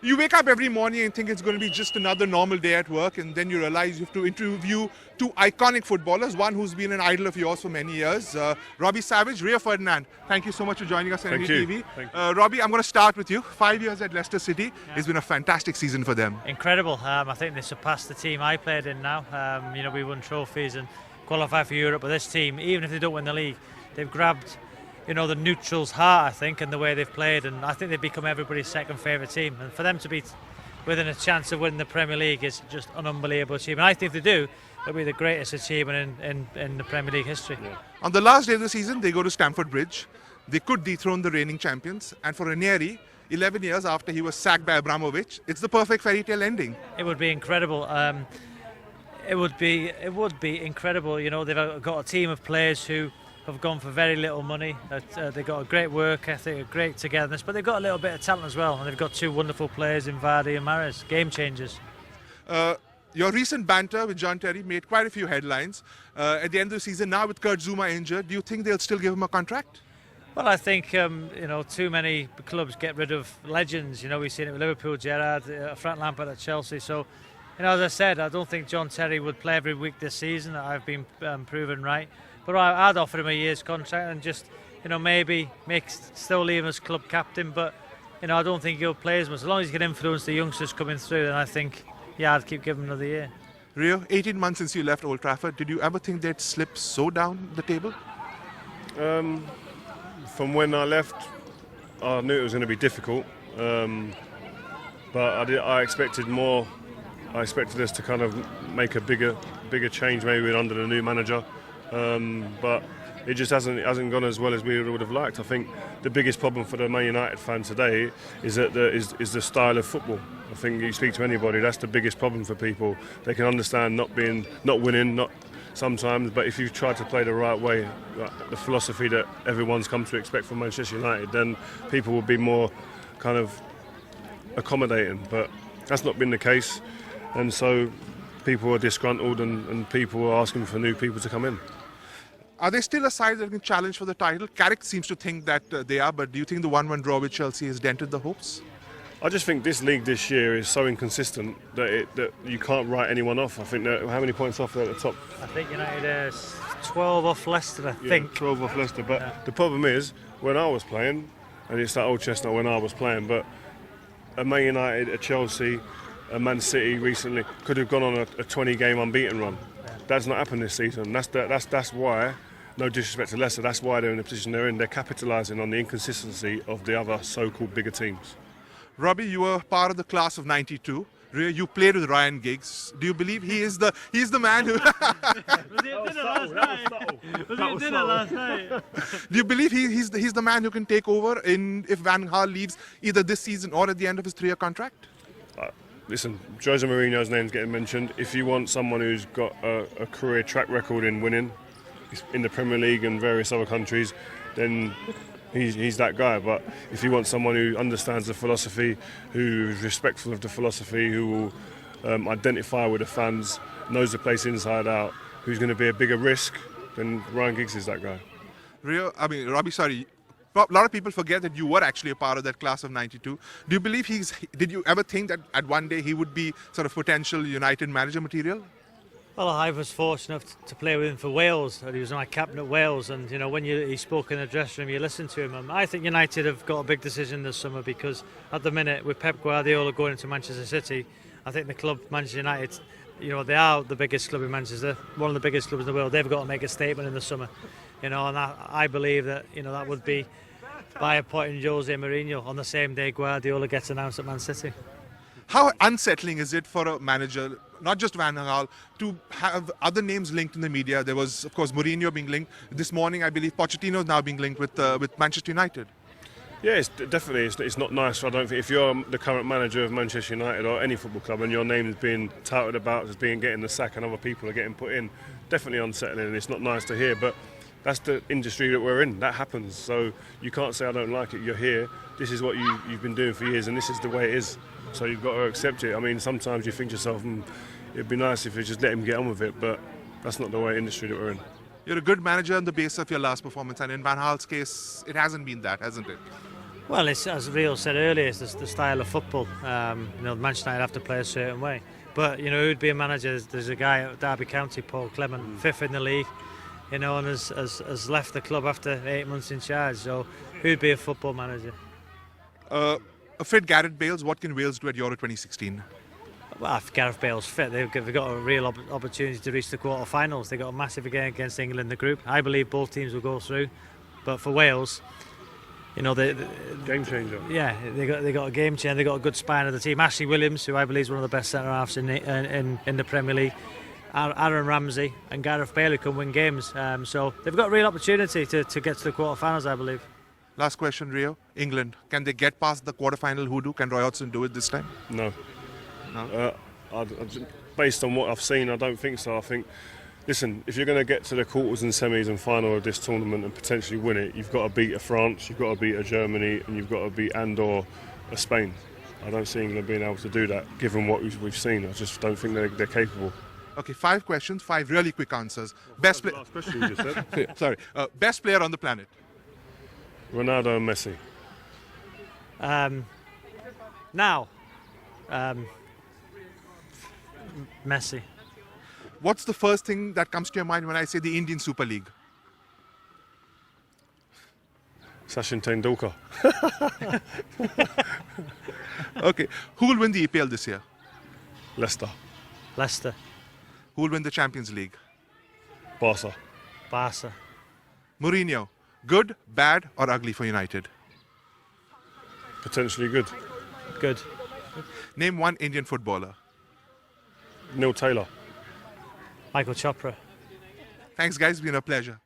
You wake up every morning and think it's going to be just another normal day at work, and then you realize you have to interview two iconic footballers, one who's been an idol of yours for many years, Robbie Savage, Rio Ferdinand. Thank you so much for joining us on NDTV. Thank you. Robbie, I'm going to start with you. 5 years at Leicester City. It's been a fantastic season for them. Incredible. I think they surpassed the team I played in now. We won trophies and qualified for Europe, but this team, even if they don't win the league, they've grabbed the neutral's heart, I think, and the way they've played, and I think they've become everybody's second favourite team. And for them to be within a chance of winning the Premier League is just an unbelievable achievement. I think if they do, it'll be the greatest achievement in the Premier League history. Yeah. On the last day of the season, they go to Stamford Bridge. They could dethrone the reigning champions, and for Ranieri, 11 years after he was sacked by Abramovich, it's the perfect fairy tale ending. It would be incredible. It would be incredible. They've got a team of players who have gone for very little money. They've got a great work ethic, a great togetherness, but they've got a little bit of talent as well. And they've got two wonderful players in Vardy and Mahrez, game changers. Your recent banter with John Terry made quite a few headlines. At the end of the season, now with Kurt Zouma injured, do you think they'll still give him a contract? Well, I think too many clubs get rid of legends. We've seen it with Liverpool, Gerrard, Frank Lampard at Chelsea. So, as I said, I don't think John Terry would play every week this season. I've been proven right. But I'd offer him a year's contract and just, maybe still leave him as club captain. But, I don't think he'll play as much. As long as he can influence the youngsters coming through, then I think, I'd keep giving him another year. Rio, 18 months since you left Old Trafford, did you ever think they'd slip so down the table? From when I left, I knew it was going to be difficult. But I expected more. I expected us to kind of make a bigger change maybe under the new manager. But it just hasn't gone as well as we would have liked. I think the biggest problem for the Man United fan today is that is the style of football. I think you speak to anybody, that's the biggest problem for people. They can understand not winning, sometimes, but if you try to play the right way, the philosophy that everyone's come to expect from Manchester United, then people will be more kind of accommodating. But that's not been the case, and so people are disgruntled and people are asking for new people to come in. Are they still a side that can challenge for the title? Carrick seems to think that they are, but do you think the 1-1 draw with Chelsea has dented the hopes? I just think this league this year is so inconsistent that you can't write anyone off. I think how many points off they're at the top? I think United is 12 off Leicester, I think. 12 off Leicester. But The problem is, when I was playing, and it's that old chestnut when I was playing, but a Man United, a Chelsea, a Man City recently could have gone on a 20-game unbeaten run. Yeah. That's not happened this season. That's why. No disrespect to Leicester, that's why they're in the position they're in. They're capitalising on the inconsistency of the other so-called bigger teams. Robbie, you were part of the class of '92. You played with Ryan Giggs. Do you believe he is the man who? last night. Do you believe he's the man who can take over if Van Gaal leaves either this season or at the end of his 3-year contract? Listen, Jose Mourinho's name's getting mentioned. If you want someone who's got a career track record in winning in the Premier League and various other countries, then he's that guy. But if you want someone who understands the philosophy, who is respectful of the philosophy, who will identify with the fans, knows the place inside out, who's going to be a bigger risk, then Ryan Giggs is that guy. Robbie, sorry. A lot of people forget that you were actually a part of that class of '92. Do you believe did you ever think that at one day he would be sort of potential United manager material? Well, I was fortunate enough to play with him for Wales, and he was my captain at Wales. And when he spoke in the dressing room, you listened to him. And I think United have got a big decision this summer, because at the minute, with Pep Guardiola going into Manchester City, I think the club, Manchester United, they are the biggest club in Manchester, one of the biggest clubs in the world. They've got to make a statement in the summer, and I believe that that would be by appointing Jose Mourinho on the same day Guardiola gets announced at Man City. How unsettling is it for a manager, not just Van Gaal, to have other names linked in the media? There was, of course, Mourinho being linked. This morning, I believe Pochettino is now being linked with Manchester United. Yeah, it's not nice. I don't think if you're the current manager of Manchester United or any football club and your name is being touted about as being getting the sack and other people are getting put in, definitely unsettling, and it's not nice to hear. But that's the industry that we're in. That happens. So you can't say I don't like it. You're here. This is what you've been doing for years, and this is the way it is. So you've got to accept it. I mean, sometimes you think to yourself, it'd be nice if you just let him get on with it, but that's not the way industry that we're in. You're a good manager on the basis of your last performance, and in Van Gaal's case, it hasn't been that, hasn't it? Well, it's, as Rio said earlier, it's the style of football. Manchester United have to play a certain way. But, who'd be a manager? There's a guy at Derby County, Paul Clement, fifth in the league, and has left the club after 8 months in charge. So, who'd be a football manager? A fit Gareth Bales, what can Wales do at Euro 2016? Well, if Gareth Bale's fit, they've got a real opportunity to reach the quarter-finals. They've got a massive game against England in the group. I believe both teams will go through. But for Wales, game changer. Yeah, they got a game changer. They got a good spine of the team. Ashley Williams, who I believe is one of the best centre halves in the Premier League. Aaron Ramsey and Gareth Bale, who can win games. So they've got a real opportunity to get to the quarter-finals, I believe. Last question, Rio. England, can they get past the quarter-final hoodoo? Can Roy Hodgson do it this time? No. Based on what I've seen, I don't think so. I think, listen, if you're going to get to the quarters and semis and final of this tournament and potentially win it, you've got to beat a France, you've got to beat a Germany, and you've got to beat a Spain. I don't see England being able to do that, given what we've seen. I just don't think they're capable. Okay, 5 questions, 5 really quick answers. Best player. Last question you just said. Sorry. Best player on the planet. Ronaldo and Messi. Messi. What's the first thing that comes to your mind when I say the Indian Super League? Sachin Tendulkar. Okay. Who will win the EPL this year? Leicester. Leicester. Who will win the Champions League? Barca. Barca. Mourinho. Good, bad or ugly for United? Potentially good. Good. Name one Indian footballer. Neil Taylor. Michael Chopra. Thanks guys, it's been a pleasure.